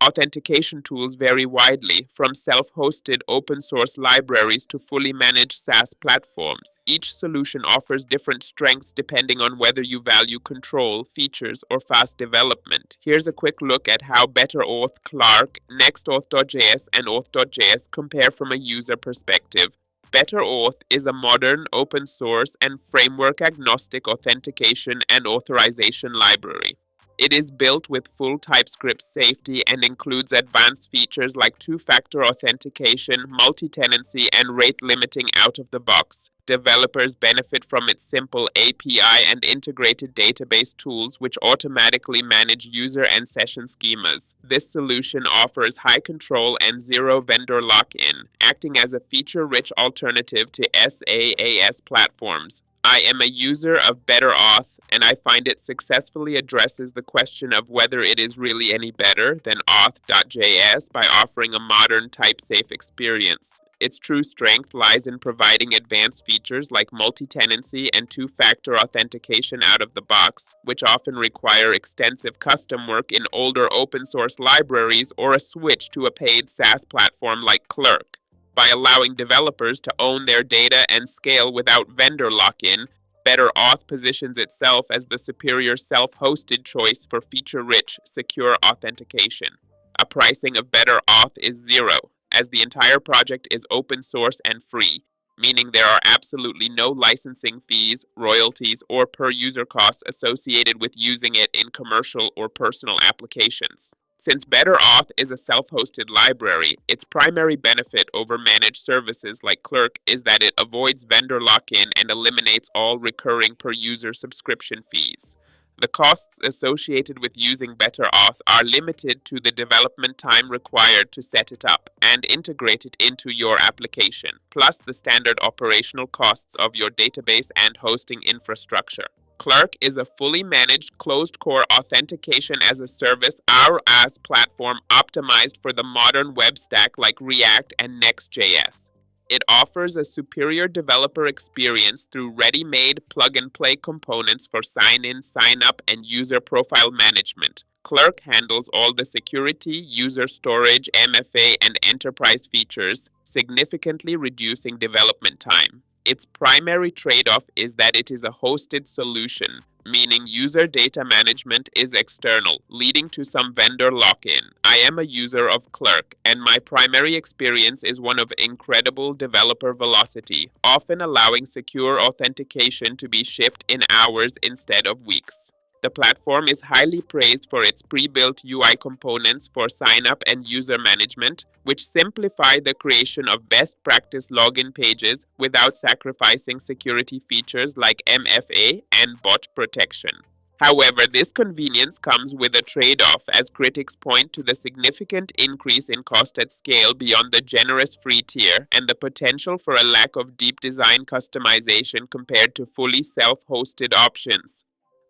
Authentication tools vary widely, from self-hosted open-source libraries to fully managed SaaS platforms. Each solution offers different strengths depending on whether you value control, features, or fast development. Here's a quick look at how Better Auth, Clerk, NextAuth.js, and Auth.js compare from a user perspective. Better Auth is a modern, open-source, and framework-agnostic authentication and authorization library. It is built with full TypeScript safety and includes advanced features like two-factor authentication, multi-tenancy, and rate limiting out of the box. Developers benefit from its simple API and integrated database tools which automatically manage user and session schemas. This solution offers high control and zero vendor lock-in, acting as a feature-rich alternative to SaaS platforms. I am a user of Better Auth, and I find it successfully addresses the question of whether it is really any better than Auth.js by offering a modern type-safe experience. Its true strength lies in providing advanced features like multi-tenancy and two-factor authentication out of the box, which often require extensive custom work in older open-source libraries or a switch to a paid SaaS platform like Clerk. By allowing developers to own their data and scale without vendor lock-in, Better Auth positions itself as the superior self-hosted choice for feature-rich, secure authentication. A pricing of Better Auth is zero, as the entire project is open source and free, meaning there are absolutely no licensing fees, royalties, or per-user costs associated with using it in commercial or personal applications. Since Better Auth is a self-hosted library, its primary benefit over managed services like Clerk is that it avoids vendor lock-in and eliminates all recurring per-user subscription fees. The costs associated with using Better Auth are limited to the development time required to set it up and integrate it into your application, plus the standard operational costs of your database and hosting infrastructure. Clerk is a fully managed closed-core authentication as a service IaaS platform optimized for the modern web stack like React and Next.js. It offers a superior developer experience through ready-made plug-and-play components for sign-in, sign-up, and user profile management. Clerk handles all the security, user storage, MFA, and enterprise features, significantly reducing development time. Its primary trade-off is that it is a hosted solution, meaning user data management is external, leading to some vendor lock-in. I am a user of Clerk, and my primary experience is one of incredible developer velocity, often allowing secure authentication to be shipped in hours instead of weeks. The platform is highly praised for its pre-built UI components for sign-up and user management, which simplify the creation of best practice login pages without sacrificing security features like MFA and bot protection. However, this convenience comes with a trade-off, as critics point to the significant increase in cost at scale beyond the generous free tier and the potential for a lack of deep design customization compared to fully self-hosted options.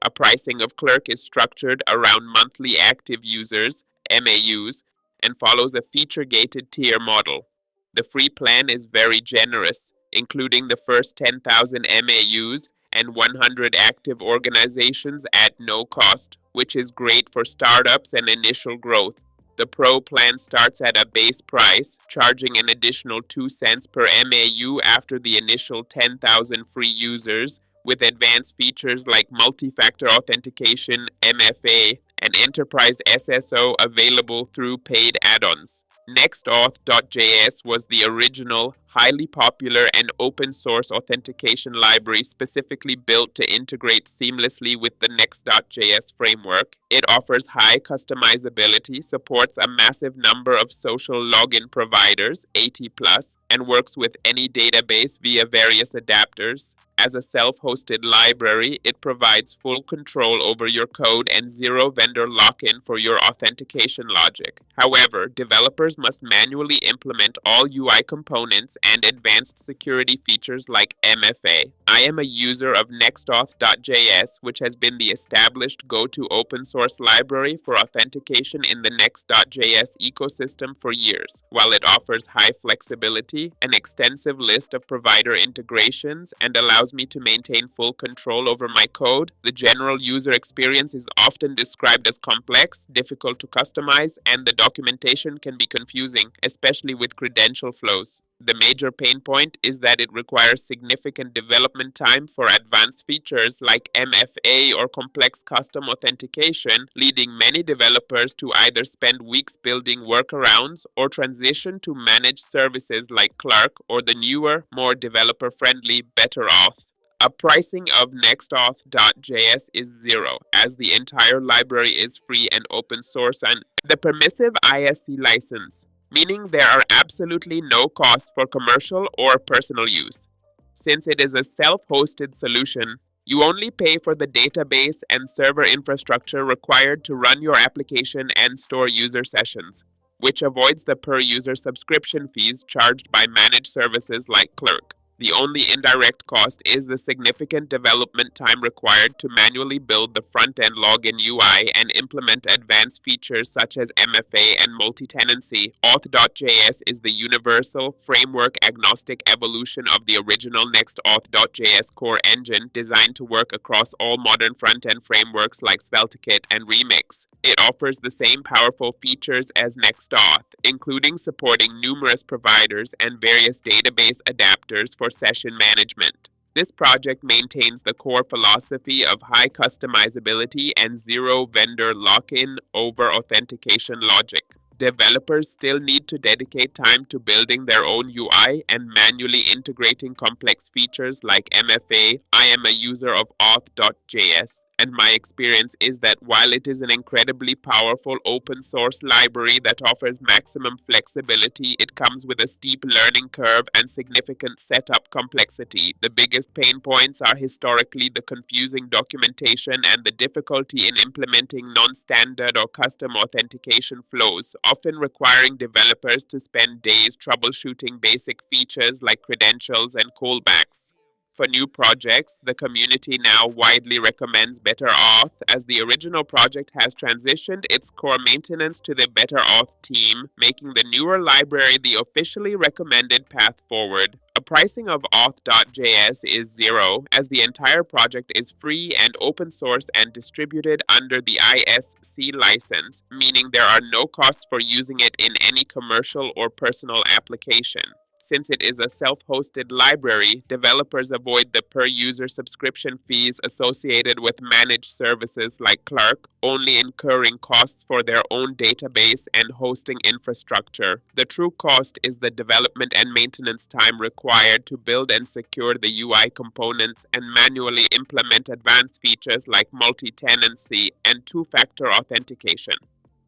A pricing of Clerk is structured around monthly active users, MAUs, and follows a feature-gated tier model. The free plan is very generous, including the first 10,000 MAUs and 100 active organizations at no cost, which is great for startups and initial growth. The Pro plan starts at a base price, charging an additional 2 cents per MAU after the initial 10,000 free users, with advanced features like multi-factor authentication, MFA, and enterprise SSO available through paid add-ons. NextAuth.js was the original, highly popular, and open-source authentication library specifically built to integrate seamlessly with the Next.js framework. It offers high customizability, supports a massive number of social login providers, 80+, and works with any database via various adapters. As a self-hosted library, it provides full control over your code and zero vendor lock-in for your authentication logic. However, developers must manually implement all UI components and advanced security features like MFA. I am a user of NextAuth.js, which has been the established go-to open source library for authentication in the Next.js ecosystem for years. While it offers high flexibility, an extensive list of provider integrations, and allows me to maintain full control over my code, the general user experience is often described as complex, difficult to customize, and the documentation can be confusing, especially with credential flows. The major pain point is that it requires significant development time for advanced features like MFA or complex custom authentication, leading many developers to either spend weeks building workarounds or transition to managed services like Clerk or the newer, more developer-friendly Better Auth. A pricing of NextAuth.js is zero, as the entire library is free and open source, and the permissive ISC license, meaning there are absolutely no costs for commercial or personal use. Since it is a self-hosted solution, you only pay for the database and server infrastructure required to run your application and store user sessions, which avoids the per-user subscription fees charged by managed services like Clerk. The only indirect cost is the significant development time required to manually build the front-end login UI and implement advanced features such as MFA and multi-tenancy. Auth.js is the universal, framework-agnostic evolution of the original NextAuth.js core engine designed to work across all modern front-end frameworks like SvelteKit and Remix. It offers the same powerful features as NextAuth, including supporting numerous providers and various database adapters for session management. This project maintains the core philosophy of high customizability and zero vendor lock-in over authentication logic. Developers still need to dedicate time to building their own UI and manually integrating complex features like MFA. I am a user of Auth.js, and my experience is that while it is an incredibly powerful open source library that offers maximum flexibility, it comes with a steep learning curve and significant setup complexity. The biggest pain points are historically the confusing documentation and the difficulty in implementing non-standard or custom authentication flows, often requiring developers to spend days troubleshooting basic features like credentials and callbacks. For new projects, the community now widely recommends Better Auth, as the original project has transitioned its core maintenance to the Better Auth team, making the newer library the officially recommended path forward. A pricing of Auth.js is zero, as the entire project is free and open source and distributed under the ISC license, meaning there are no costs for using it in any commercial or personal application. Since it is a self-hosted library, developers avoid the per-user subscription fees associated with managed services like Clerk, only incurring costs for their own database and hosting infrastructure. The true cost is the development and maintenance time required to build and secure the UI components and manually implement advanced features like multi-tenancy and two-factor authentication.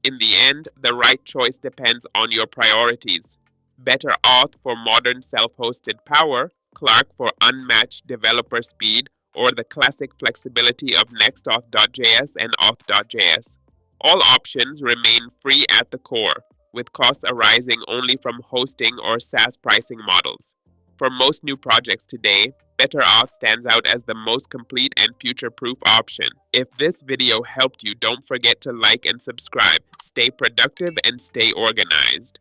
In the end, the right choice depends on your priorities. Better Auth for modern self-hosted power, Clerk for unmatched developer speed, or the classic flexibility of NextAuth.js and Auth.js. All options remain free at the core, with costs arising only from hosting or SaaS pricing models. For most new projects today, Better Auth stands out as the most complete and future-proof option. If this video helped you, don't forget to like and subscribe. Stay productive and stay organized.